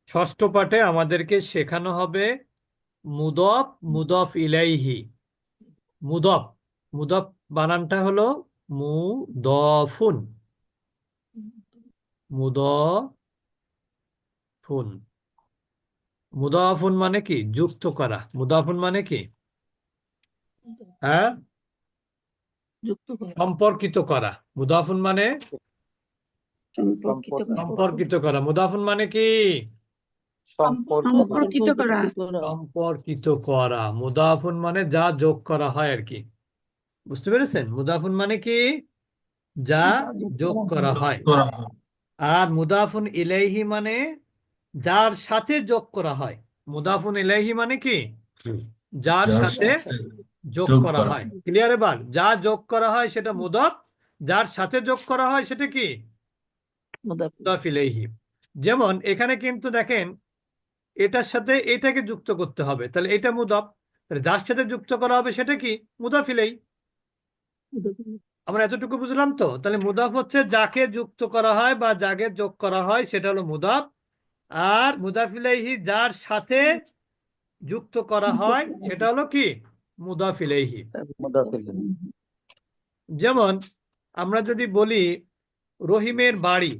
ষষ্ঠ পাঠে আমাদেরকে শেখানো হবে মুদফ মুদফ ইলাইহি। মুদফ মুদফ বানানটা হলো মুদফুন। মুদফুন মুদাফুন মানে কি? যুক্ত করা। মুদাফুন মানে কি? হ্যাঁ, যুক্ত করা, সম্পর্কিত করা। মুদাফুন মানে সম্পর্কিত করা, সম্পর্কিত করা। মুদাফুন মানে কি? সম্পর্কিত করা, সম্পর্কিত করা। মুদাফুন মানে যা যোগ করা হয় আর কি। বুঝতে পেরেছেন? মুদাফুন মানে কি? যা যোগ করা হয়। আর মুদাফুন ইলাইহি মানে যার সাথে যোগ করা হয়। মুদাফুন ইলাইহি মানে কি? যার সাথে যোগ করা হয়। ক্লিয়ার? এবার যা যোগ করা হয় সেটা মুদাফ, যার সাথে যোগ করা হয় সেটা কি? মুদাফ ইলাইহি। যেমন এখানে কিন্তু দেখেন, এটার সাথে এটাকে যুক্ত করতে হবে, তাহলে এটা মুদাফ। তাহলে যার সাথে যুক্ত করা হবে সেটা কি? মুদাফ ইলাইহি। আমরা এতটুকু বুঝলাম তো? তাহলে মুদাফ হচ্ছে যাকে যুক্ত করা হয় বা যাকে যোগ করা হয় সেটা হলো মুদাফ। আর মুদাফ ইলাইহি যার সাথে যুক্ত করা হয় সেটা হলো কি? মুদাফ ইলাইহি। যেমন আমরা যদি বলি রহিমের বাড়ি,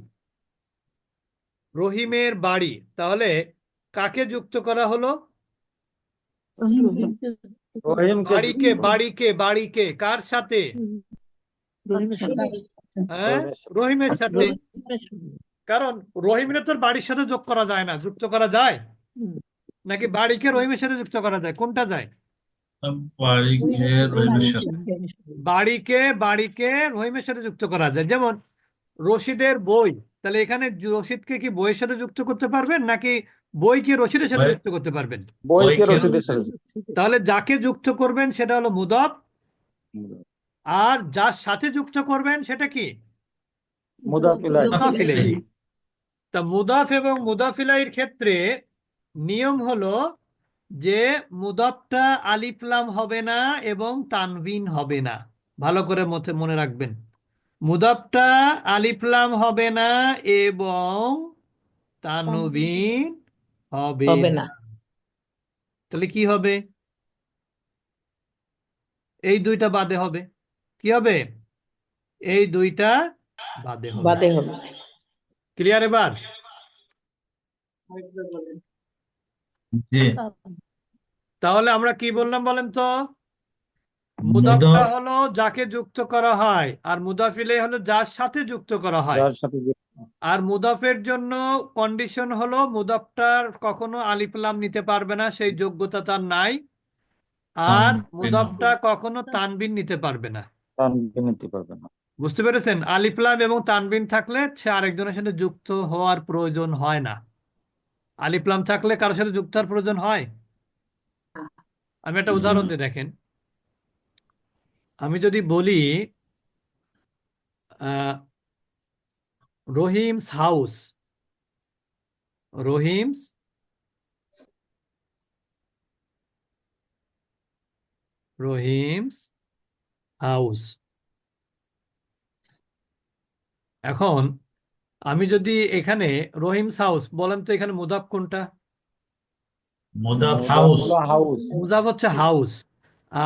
রহিমের বাড়ি, তাহলে কাকে যুক্ত করা হলো? বাড়িকে, বাড়িকে, বাড়িকে কার সাথে? হ্যাঁ, রহিমের সাথে। কারণ রহিমের তোর বাড়ির সাথে যোগ করা যায় না। যুক্ত করা যায় নাকি বাড়িকে রহিমের সাথে যুক্ত করা যায়? কোনটা যায়? বাড়িকে বাড়িকে রহিমের সাথে যুক্ত করা যায়। যেমন রশিদের বই, তাহলে এখানে রশিদকে কি বইয়ের সাথে যুক্ত করতে পারবেন নাকি বইকে রশিদের সাথে যুক্ত করতে পারবেন? তাহলে যাকে যুক্ত করবেন সেটা হলো মুদাফ, আর যার সাথে যুক্ত করবেন সেটা কি? মুদাফ ইলাইহি। তা মুদাফ এবং মুদাফ ইলাইহির ক্ষেত্রে নিয়ম হলো যে মুদাফটা আলিফ লাম হবে না এবং তানবিন হবে না। ভালো করে মনে রাখবেন, মুদাফটা আলিফ লাম হবে না এবং তানবিন হবে না। তাহলে কি হবে? এই দুইটা বাদে হবে। কি হবে? এই দুইটা বাদে হবে। ক্লিয়ার? এবার তাহলে আমরা কি বললাম বলেন তো? মুদাফটা হলো যাকে যুক্ত করা হয়, আর মুদাফ ইলাইহি হলো যার সাথে যুক্ত করা হয়। আর মুদাফের জন্য কন্ডিশন হলো মুদাফটার কখনো আলিফ লাম নিতে পারবে না, সেই যোগ্যতা তার নাই। আর মুদাফটা কখনো তানবিন নিতে পারবে না। বুঝতে পেরেছেন? আলিফ লাম এবং তানবিন থাকলে সে আরেকজনের সাথে যুক্ত হওয়ার প্রয়োজন হয় না। আলিফ লাম থাকলে কারোর সাথে যুক্ত হওয়ার প্রয়োজন হয়? আমি একটা উদাহরণ দিয়ে দেখেন। আমি যদি বলি রহিমস হাউস, রহিমস রহিমস হাউস। এখন আমি যদি এখানে রহিমস হাউস বলেন তো, এখানে মুদাফ কোনটা? মুদাফ হচ্ছে হাউস।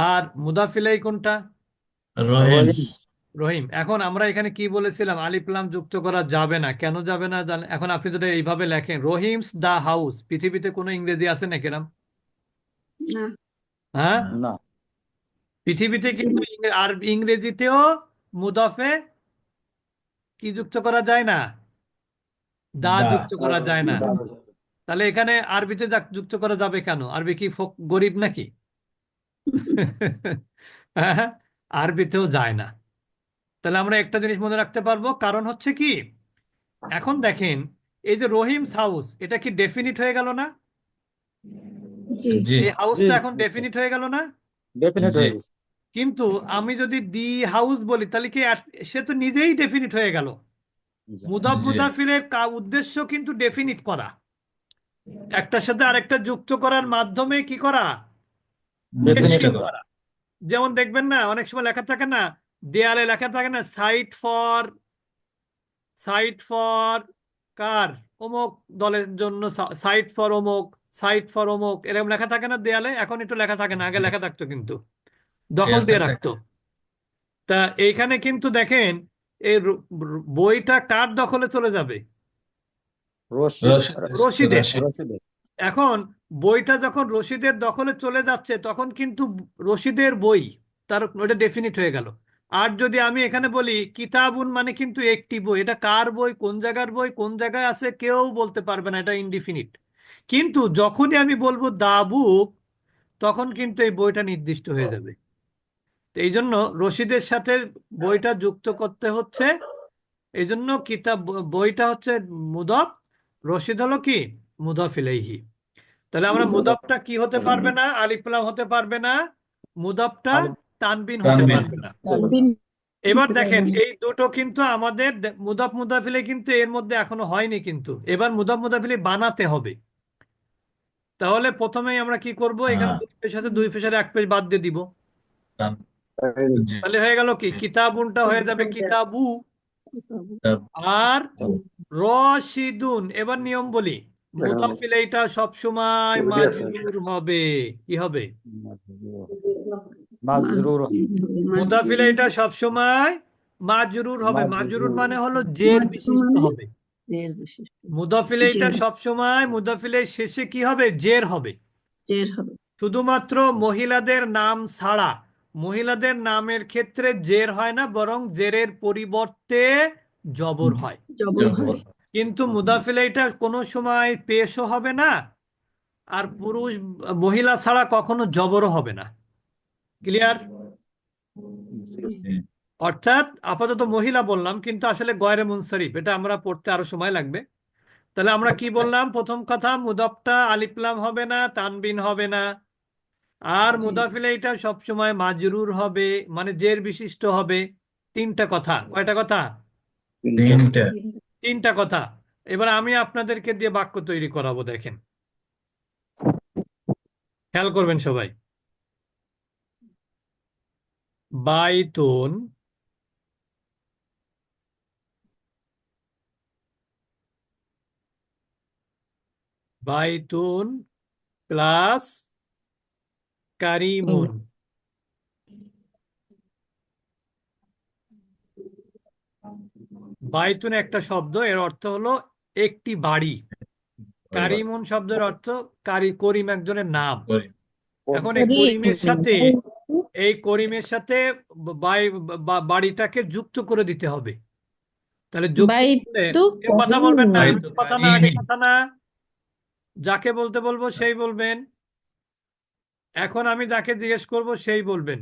আর মুদাফ ইলাইহি কোনটা? রহিম। এখন আমরা এখানে কি বলেছিলাম? আলিফ লাম যুক্ত করা যাবে না। কেন যাবে না জানেন? এখন আপনি যদি এইভাবে লেখেন রহিমস দা হাউস, পৃথিবীতে কোনো ইংরেজি আছে না কিরম? হ্যাঁ, পৃথিবীতে কিন্তু আর ইংরেজিতেও মুদাফে কি যুক্ত করা যায় না? দা যুক্ত করা যায় না। তাহলে এখানে আরবিতে যুক্ত করা যাবে কেন? আরবি কি ফোক গরিব নাকি? হ্যাঁ, আরবিতেও যায় না। তাহলে আমরা একটা জিনিস মনে রাখতে পারবো, কারণ হচ্ছে কি, এখন দেখেন এই যে রহিমস হাউস, এটা কি ডেফিনিট হয়ে গেল না? এই হাউসটা এখন ডেফিনিট হয়ে গেল না? কিন্তু আমি যদি দি হাউস বলি তাহলে কি সে তো নিজেই ডেফিনিট হয়ে গেল। মুদাফ মুদাফিলের উদ্দেশ্য কিন্তু ডেফিনিট করা, একটার সাথে আরেকটা যুক্ত করার মাধ্যমে কি করা? ডেফিনিট করা। যেমন দেখবেন না, অনেক সময় লেখা থাকে না, দেয়ালে লেখা থাকে না, সাইট ফর কার, অমুক দলের জন্য, সাইট ফর অমুক, সাইট ফর অমুক, এরকম লেখা থাকে না দেয়ালে? এখন একটু লেখা থাকে না, আগে লেখা থাকতো কিন্তু, দখল দিয়ে রাখতো। তা এইখানে কিন্তু দেখেন এই বইটা কার দখলে চলে যাবে? রশিদ। রশিদের। রশিদের। এখন বইটা যখন রশিদের দখলে চলে যাচ্ছে তখন কিন্তু রশিদের বই, তার ওটা ডেফিনিট হয়ে গেল। আর যদি আমি এখানে বলি কিতাবুন, মানে কিন্তু একটি বই, এটা কার বই, কোন জায়গার বই, কোন জায়গায় আছে কেউ বলতে পারবে না, এটা ইনডিফিনিট। কিন্তু যখনই আমি বলবো দা বুক, তখন কিন্তু এই বইটা নির্দিষ্ট হয়ে যাবে। তো এই জন্য রশিদের সাথে বইটা যুক্ত করতে হচ্ছে। এই জন্য কিতাব, বইটা হচ্ছে মুদফ, রশিদ হলো কি, মুদফ ইলাইহি। তাহলে আমরা মুদফটা কি হতে পারবে না, আলিফ লাম হতে পারবে না, মুদফটা তানবিন হতে পারবে না। দিন এবার দেখেন এই দুটো কিন্তু আমাদের মুদফ মুদাফিলে কিন্তু এর মধ্যে এখনো হয়নি, কিন্তু এবার মুদফ মুদাফিলে বানাতে হবে। তাহলে প্রথমেই আমরা কি করব, এখানে দুই পেশ আছে, দুই পেশের এক পেশ বাদ দিয়ে দিব। তাহলে হয়ে গেল কি, কিতাবুনটা হয়ে যাবে কিতাবু। আর রশিদুন, এবার নিয়ম বলি, মুদাফিল এইটা সবসময় মাজরুর হবে। কি হবে? মাজরুর। মুদাফিল এইটা সবসময় মাজরুর হবে। মাজরুর মানে হলো জের বিশিষ্ট হবে। জের বিশিষ্ট, মুদাফিল এইটা সবসময় মুদাফিলের শেষে কি হবে, জের হবে। জের হবে। শুধুমাত্র মহিলাদের নাম ছাড়া, মহিলাদের নামের ক্ষেত্রে জের হয় না, বরং জেরের পরিবর্তে জবর হয়। জবর হয়। কিন্তু মুদাফিল এইটা কোনো সময় পেশও হবে না, আর পুরুষ মহিলা ছাড়া কখনো জবরও হবে না। ক্লিয়ার? অর্থাৎ আপাতত মহিলা বললাম, কিন্তু আসলে গয়রে মুনসারিফ, এটা আমরা পড়তে আরো সময় লাগবে। তাহলে আমরা কি বললাম, প্রথম কথা, মুদফটা আলিফ লাম হবে না, তানবিন হবে না। আর মুদাফিলে এটা সবসময় মাজরুর হবে, মানে জের বিশিষ্ট হবে। তিনটা কথা, কয়টা কথা? তিনটা। তিনটা কথা। এবার আমি আপনাদেরকে দিয়ে বাক্য তৈরি করাবো, দেখেন, খেয়াল করবেন সবাই। বাইতুন, বাইতুন প্লাস কারিমুন। বাইতুন একটা শব্দ, এর অর্থ হলো একটি বাড়ি। কারিমুন শব্দের অর্থ, করিম একজনের নাম। এখন এই করিমের সাথে, এই করিমের সাথে বাড়িটাকে যুক্ত করে দিতে হবে। তাহলে যুক্ত করলে, বাইতু কেউ কথা বলবেন না, একটু কথা না, আগে কথা না, যাকে বলতে বলবো সেই বলবেন। এখন আমি যাকে জিজ্ঞেস করব সেই বলবেন।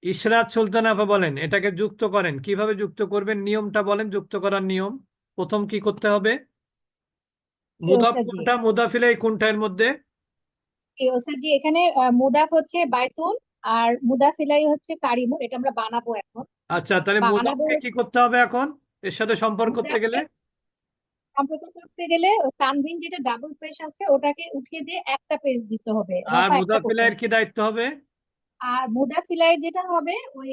ইশরাত সুলতান আপা বলেন, এটাকে যুক্ত করেন, কিভাবে যুক্ত করবেন, নিয়মটা বলেন, যুক্ত করার নিয়ম। প্রথম কি করতে হবে? মুদাফ ওস্তাদ জি, কোনটা, মুদাফিলে কোনটা এর মধ্যে? ওস্তাদ জি, এখানে মুদাফ হচ্ছে বাইতুন, আর মুদাফিলাই হচ্ছে কারিমুন। এটা আমরা বানাবো এখন। আচ্ছা, তাহলে বানাবো মুদাফকে কি করতে হবে এখন এর সাথে সম্পর্ক করতে গেলে? মুদাফকে সম্পর্ক করতে গেলে ওই তানবিন যেটা ডাবল পেশ আছে ওটাকে উঠিয়ে দিয়ে একটা পেজ দিতে হবে, আর রফা একটা করতে মুদাফিলের হবে। কি দায়িত্ব হবে? আর মুদাফিলাই যেটা হবে ওই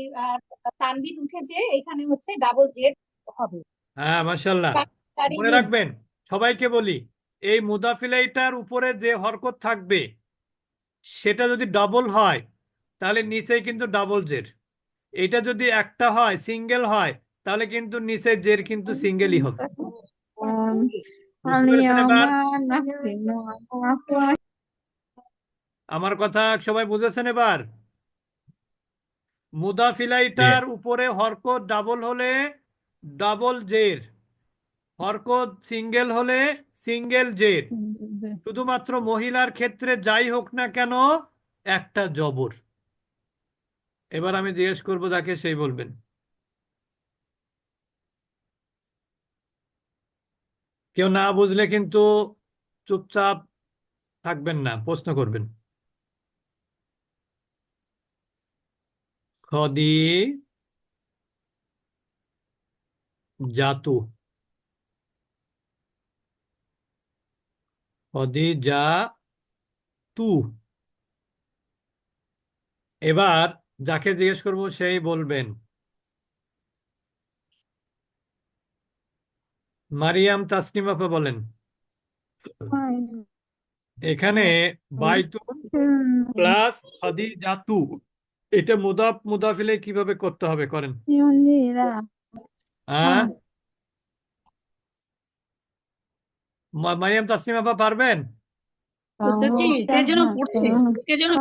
তানবিন উঠে যে এখানে হচ্ছে ডাবল জেড হবে। হ্যাঁ, মাশাল্লাহ। মনে কারিমিন। রাখবেন, সবাইকে বলি, এই মুদাফিলাইটার উপরে যে হরকত থাকবে সেটা যদি ডবল হয় তাহলে নিচে কিন্তু ডাবল জের। এটা যদি একটা হয়, সিঙ্গেল হয়, তাহলে কিন্তু নিচে জের কিন্তু সিঙ্গেলই হবে। বুঝতে পেরেছেন এবার আমার কথা? সবাই বুঝেছেন এবার? মুদাফিলাইটার উপরে হরকত ডাবল হলে ডাবল জের, হরকত সিঙ্গেল হলে সিঙ্গেল জের। শুধুমাত্র মহিলার ক্ষেত্রে যাই হোক না কেন, একটা জবর। এবার আমি জিজ্ঞেস করবো যাকে, সেই বলবেন। কেউ না বুঝলে কিন্তু চুপচাপ থাকবেন না, প্রশ্ন করবেন। খদি জাতু, খদি যা তু। এবার যাকে জিজ্ঞেস করবো সেই বলবেন। মারিয়াম তাসনিম আপা বলেন। এখানে বাইতুন প্লাস খাদিজাতু, এটা মুদাফ মুদাফিলে কিভাবে করতে হবে করেন। হ্যাঁ, মারিয়াম তাসনিম আপা পারবেন? ওস্তাদজি কে যেন পড়ছে, কে যেন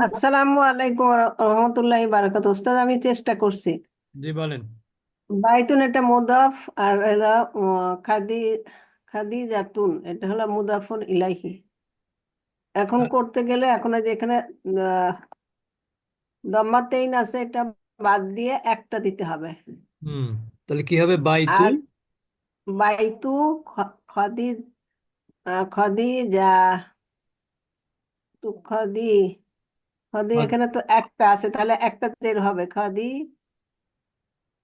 আসসালামু আলাইকুম রহমতুল্লাহি বারাকাতুহু। ওস্তাদ আমি চেষ্টা করছি। জি বলেন। বাইতুন এটা মুদাফ আর হলো খাদি খাদি জাতুন এটা হলো মুদাফুন ইলাইহি। এখন করতে গেলে এখন এই যে এখানে আহ, দম্মাতেইন আছে, এটা বাদ দিয়ে একটা দিতে হবে। হুম, তাহলে কি হবে? বাইতু। আর বাইতু খাদি খাদি যা তু খাদি খাদি এখানে তো একটা আছে, তাহলে একটা জের হবে খাদি।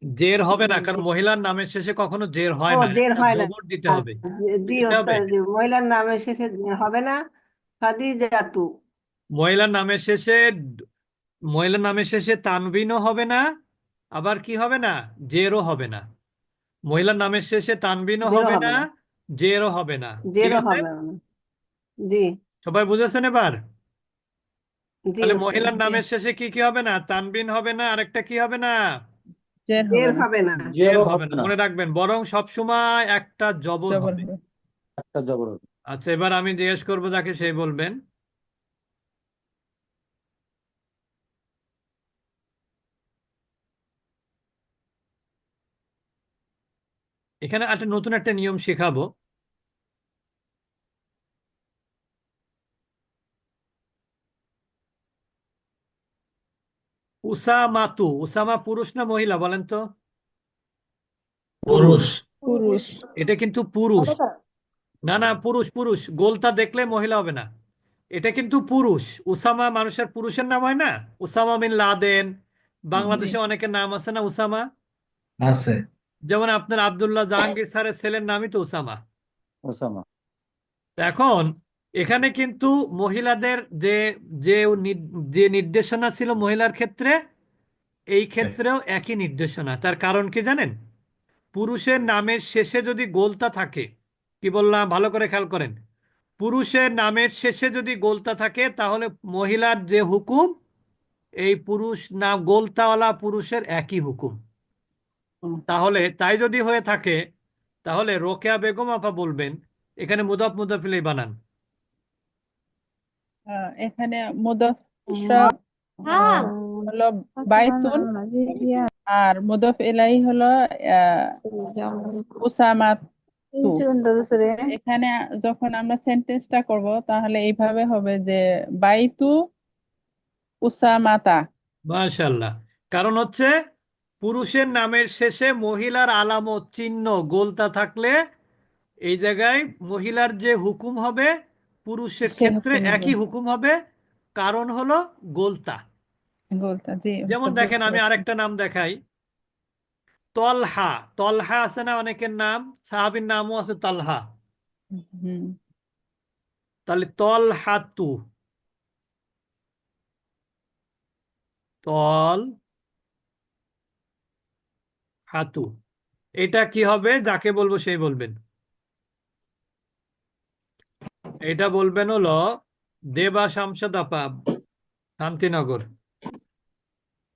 জের হবে না, কারণ মহিলার নামের শেষে কখনো জের হয় ও না, জের একটা হয় না। জবর দিতে হবে। জি দিতে হবে। ওস্তাদ জি, মহিলার নামের শেষে জের হবে না। খাদিজাতু। মহিলার নামের শেষে মহিলার নামের শেষে তানবিনও হবে না, আবার কি হবে না, জেরও হবে না। মহিলার নামের শেষে তানবিনও জেরো হবে হবে না, না। জেরও হবে না। ঠিক জেরো আছে, হবে না। জি। সবাই বুঝেছেন এবার? জি তাহলে ওস্তাদ। মহিলার নামের শেষে কি কি হবে না? তানবিন হবে না, আরেকটা কি হবে না? জের জের হবে না, হবে না। জের জেরও হবে হবে না, না, মনে রাখবেন, বরং সবসময় একটা জবর জবর হবে। হবে। একটা জবর হবে। আচ্ছা, এবার আমি জিজ্ঞেস করবো যাকে, সেই বলবেন। এখানে একটা নতুন একটা নিয়ম শেখাবো। উসামাতু, উসামা পুরুষ না মহিলা বলেন তো? পুরুষ। পুরুষ। এটা কিন্তু পুরুষ। না না, পুরুষ পুরুষ, গোলতা দেখলে মহিলা হবে না। এটা কিন্তু পুরুষ। উসামা মানুষের পুরুষের নাম হয় না? উসামা বিন লাদেন, জি। বাংলাদেশে অনেকের নাম আছে না উসামা? আছে। যেমন আপনার আব্দুল্লাহ জাহাঙ্গীর স্যারের ছেলের নামই তো উসামা। ওসামা। তো এখন এখানে কিন্তু মহিলাদের যে যে যে নির্দেশনা ছিল মহিলার ক্ষেত্রে, এই ক্ষেত্রেও একই নির্দেশনা। তার কারণ কি জানেন? পুরুষের নামের শেষে যদি গোলতা থাকে, কি বললাম ভালো করে খেয়াল করেন, পুরুষের নামের শেষে যদি গোলতা থাকে তাহলে মহিলার যে হুকুম, এই পুরুষ নাম গোলতাওয়ালা পুরুষের একই হুকুম। তাহলে তাই যদি হয়ে থাকে, তাহলে রোকেয়া বেগম আপা বলবেন এখানে মুদাফ মুদাফিলাই বানান। এখানে মুদাফটা হলো বাইতুন, আর মুদাফ ইলাই হলো উসামাতু। এখানে যখন আমরা সেন্টেন্সটা করব তাহলে এইভাবে হবে যে বাইতু উসামাতা। মাশাআল্লাহ। কারণ হচ্ছে পুরুষের নামের শেষে মহিলার আলামত চিহ্ন গোলতা থাকলে এই জায়গায় মহিলার যে হুকুম হবে পুরুষের সে ক্ষেত্রে হুকুম হবে একই হুকুম হবে। কারণ হলো গোলতা। গোলতা। জি যেমন ওস্তাদ, দেখেন, বুঝতে আমি পারছি। আরেকটা নাম দেখাই। তলহা, তলহা আছে না অনেকের নাম, সাহাবীর নামও আছে তলহা। হুম। তাহলে তলহাতু, তল হাতু, এটা কি হবে? যাকে বলবো সেই বলবেন। এটা বলবেন হলো দেবা শামসাদ আপা, শান্তিনগর।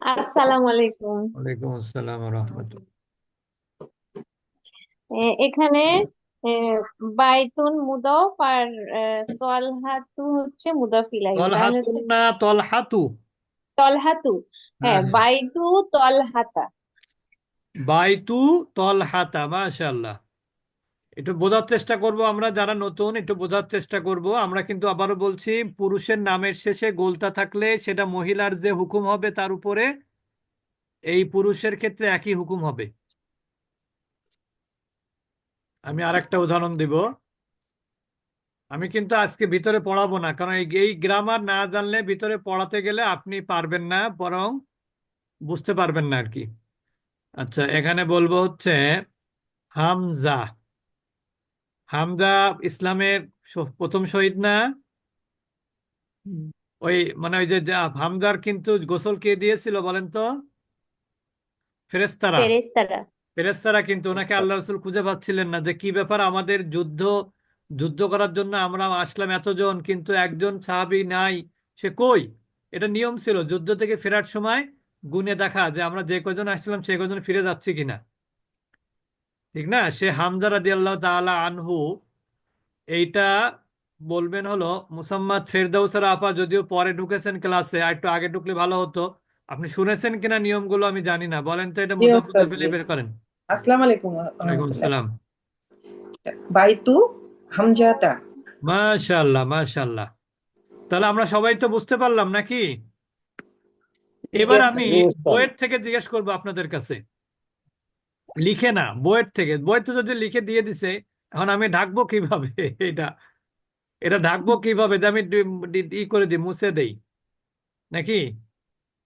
আসসালামু আলাইকুম। ওয়ালাইকুম আসসালাম ওয়া রাহমাতুল্লাহ। এখানে এ, বাইতুন মুদফ আর তলহাতু হচ্ছে মুদফ ইলাইহি, তাহলে তলহাতুন হচ্ছে না তলহাতু? তলহাতু। হ্যাঁ হ্যাঁ, হ্যাঁ, বাইতু তলহাতা। বাইতু তলহাতা, মাশাআল্লাহ। একটু বোঝার চেষ্টা করব, আমরা যারা নতুন একটু বোঝার চেষ্টা করব। আমরা কিন্তু আবারও বলছি, পুরুষের নামের শেষে গোলতা থাকলে সেটা মহিলার যে হুকুম হবে তার উপরে এই পুরুষের ক্ষেত্রে একই হুকুম হবে। আমি আরেকটা উদাহরণ দিব। আমি কিন্তু আজকে ভিতরে পড়াবো না, কারণ এই গ্রামার না জানলে ভিতরে পড়াতে গেলে আপনি পারবেন না, বরং বুঝতে পারবেন না আর কি। আচ্ছা, এখানে বলবো হচ্ছে হামজা। হামজা ইসলামের প্রথম শহীদ না? ওই মানে ওই যে হামজার কিন্তু গোসল কে দিয়েছিল বলেন তো? ফেরেশতারা। ফেরেশতারা। ফেরেশতারা কিন্তু ওনাকে আল্লাহ রসুল খুঁজে পাচ্ছিলেন না, যে কি ব্যাপার, আমাদের যুদ্ধ করার জন্য আমরা আসলাম এতজন, কিন্তু একজন সাহাবী নাই, সে কই? এটা নিয়ম ছিল যুদ্ধ থেকে ফেরার সময় গুনে দেখা, যে আমরা যে কজন আসছিলাম সে কজন ফিরে যাচ্ছি কিনা, ঠিক না? সে হামজা রাদিয়াল্লাহু তাআলা আনহু, এইটা বলবেন হলো মুসাম্মাদ ফেরদাউসের আপা, যদিও পরে ঢুকেছেন ক্লাসে, আর একটু আগে ঢুকলে ভালো হতো। আপনি শুনেছেন কিনা নিয়মগুলো আমি জানি না, বলেন তো এটা জি মুদাফ ওস্তাদ মুদাফিলে জি। বের করেন। আসসালামু আলাইকুম ওয়ালাইকুম রহমতুল্লাহ। আসসালাম। বাইতু হামজাতা। মাশাআল্লাহ মাশাআল্লাহ। তাহলে আমরা সবাই তো বুঝতে পারলাম নাকি? জি এবার ওস্তাদ। আমি জি ওস্তাদ। বইয়ের থেকে জিজ্ঞেস করবো আপনাদের কাছে, লিখে না, বইয়ের থেকে। বই তো যদি লিখে দিয়ে দিছে, এখন আমি ঢাকবো কিভাবে? এটা এটা ঢাকবো কিভাবে, যে আমি ই করে দিই, মুছে দেই নাকি?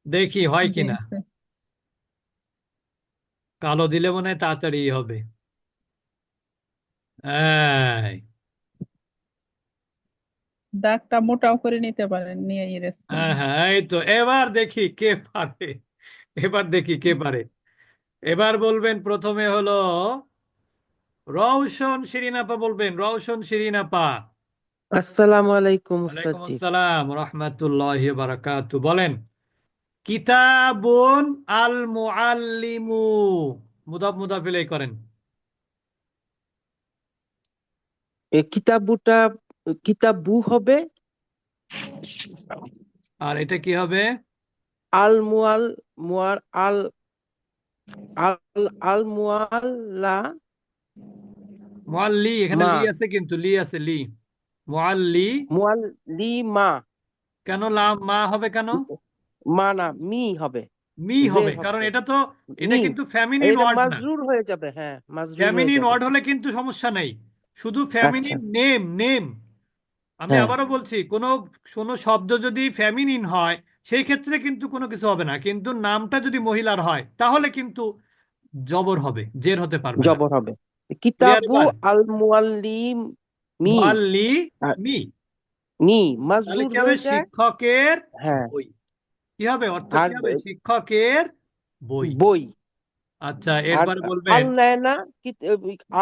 দেখি হয় জি কিনা। ওস্তাদ। কালো দিলে মনে হয় তাড়াতাড়ি হবে। এই, দাগটা মোটাও করে নিতে পারেন, নিয়ে ইরেজ হ্যাঁ করবেন। হ্যাঁ, এই তো এবার দেখি কে পারে। এবার দেখি কে পারে। এবার বলবেন প্রথমে হলো রওশন শিরিন আপা, বলবেন রওশন শিরিন আপা। আসসালামু আলাইকুম ওয়ালাইকুম উস্তাদজি। আসসালাম রাহমাতুল্লাহি ওয়া বারাকাতু। বলেন কিতাবুন আল মুআল্লিমু, মুদাফ মুদাফ ইলাইহি করেন। এই কিতাবু হবে, আর এটা কি হবে? আল মুআল মুআল আল আল আল মুআল্লা মুআল্লি, এখানে মা লি আছে, কিন্তু লি আছে, লি। মুআল্লি। মুআল্লিমা। কেন লাম মা হবে কেন? মা না, মি হবে, মি হবে, জের কারণ হবে। এটা মি, কিন্তু ফ্যামিনিন এটা ওয়ার্ড না। মাজরুর হয়ে যাবে, হ্যাঁ মাজরুর হয়ে ফ্যামিনিন যাবে। ওয়ার্ড হলে কিন্তু সমস্যা নেই, শুধু আচ্ছা, ফ্যামিনিন নেম, নেম। আমি হ্যাঁ আবারও বলছি, কোনো কোনো শব্দ যদি ফ্যামিনিন হয় সেই ক্ষেত্রে কিন্তু কোনো কিছু হবে না, কিন্তু নামটা যদি মহিলার হয় তাহলে কিন্তু জবর হবে, জের হতে পারবে না। জবর হবে। ক্লিয়ার কিতাবু এবার? আল মুআল্লিম মি, মুআল্লি আর মি, মি তাহলে মাজরুর কি হবে? হয়ে যায়, শিক্ষকের হ্যাঁ। বই। কি হবে? অর্থ আর কি হবে? শিক্ষকের বই। বই। আচ্ছা, আর এরপরে আল বলবেন নায়না,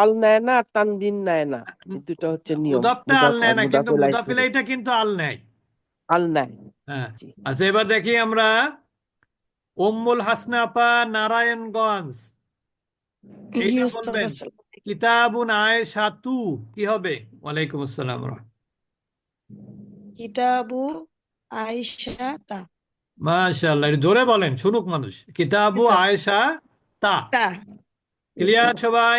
আল নায়না আর তানবিন নায়না, এই দুটো হচ্ছে নিয়ম। মুদাফটা আল মুদাফ নেয় আর না, কিন্তু মুদাফিল আইতে, মুদাফিলাইটা কিন্তু আল নেয়। আল নাই। হ্যাঁ। জি। আচ্ছা, এবার দেখি আমরা উম্মুল হাসনা আপা, নারায়ণগঞ্জ। জি এইটা ওস্তাদ বলবেন আসসালাম। কিতাবুন আয়েশাতু, কি হবে? ওয়ালাইকুম আসসালাম। কিতাবু আইসা তা মাশাআল্লাহ, একটু জোরে বলেন, শুনুক মানুষ। কিতাবু কিতাব আয়েশা তা। তা ক্লিয়ার ওস্তাদ। সবাই?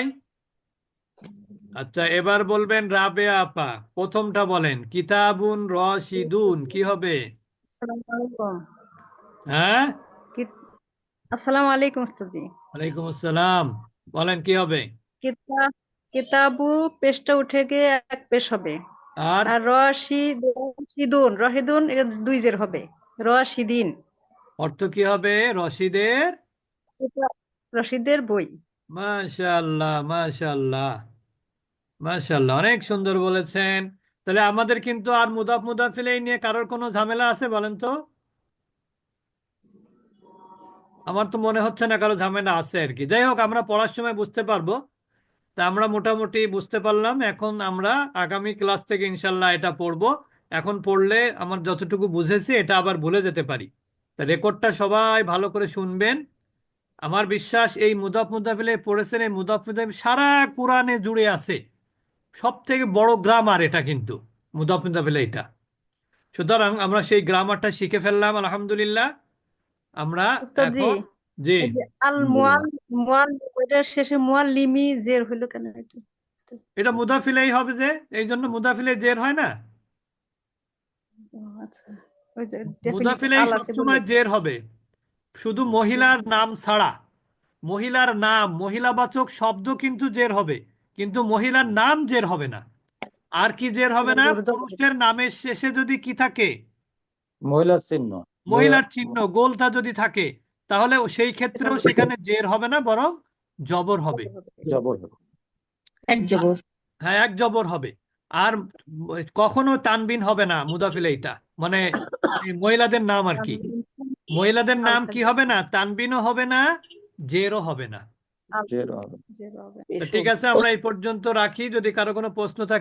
আচ্ছা, এবার বলবেন রাবেয়া আপা, প্রথমটা বলেন কিতাবুন রশিদুন, কি হবে? আসসালামু আলাইকুম। হ্যাঁ, কি- আসসালামু আলাইকুম উস্তাদি। ওয়ালাইকুম আসসালাম। বলেন কি হবে? কিতাব কিতাবু পেশটা উঠে গিয়ে এক পেশ হবে। আর আর রশিদুন রশিদুন এটা দুই জের হবে। রশিদিন অর্থ কি হবে? রশিদের। এটা রশিদের বই। মাশাআল্লাহ মাশাআল্লাহ মাশাআল্লাহ, অনেক সুন্দর বলেছেন। তাহলে আমাদের কিন্তু আর মুদাফ মুদাফিল নিয়ে কারোর কোনো ঝামেলা আছে বলেন তো? আমার তো মনে হচ্ছে না কারো ঝামেলা আছে আর কি। যাই হোক, আমরা পড়ার সময় বুঝতে পারবো। তা আমরা মোটামুটি বুঝতে পারলাম। এখন আমরা আগামী ক্লাস থেকে ইনশাল্লাহ এটা পড়বো। এখন পড়লে আমার যতটুকু বুঝেছি এটা আবার ভুলে যেতে পারি। তা রেকর্ডটা সবাই ভালো করে শুনবেন। আমার বিশ্বাস এই মুদাফ মুদাফিলে পড়েছেন, এই মুদাফ মুদাফিল সারা কোরআনে জুড়ে আছে। সব থেকে বড় গ্রামার এটা কিন্তু, মুদাফ মুদাফিলে এটা। সুতরাং আমরা সেই গ্রামারটা শিখে ফেললাম আলহামদুলিল্লাহ। আমরা উস্তাদি এখন, জি, এই যে আল মুআল আলহামদুলিল্লাহ। মুআল ওইটার শেষে মুআল্লিমি জের হইলো কেন এটা? এটা মুদাফিলেই হবে, যে এই জন্য মুদাফিলে জের হয় না। ও আচ্ছা, ওই যে ডেফিনিট মুদাফিলেই আল আছে বলে। সবসময় জের হবে, শুধু মহিলার নাম ছাড়া। মহিলার নাম, মহিলাবাচক শব্দ কিন্তু জের হবে, কিন্তু মহিলার নাম জের হবে না। আর কি জের হবে না? পুরুষের নামের শেষে যদি কি থাকে? মহিলার চিহ্ন। মহিলার চিহ্ন গোলতা যদি থাকে, তাহলে সেই ক্ষেত্রেও সেখানে জের হবে না, বরং জবর হবে। জবর হবে। এক জবর। হ্যাঁ, এক জবর হবে। আর কখনো তানবিন হবে না মুদাফিলে, এটা মানে এই মহিলাদের নাম আর কি। মহিলাদের আল নাম কি থাকবে। হবে না? তানবিনও হবে না, জেরও হবে না। জেরো হবে। জেরো হবে। তো ঠিক আছে, আমরা এই পর্যন্ত রাখি। যদি কারো কোনো প্রশ্ন থাকে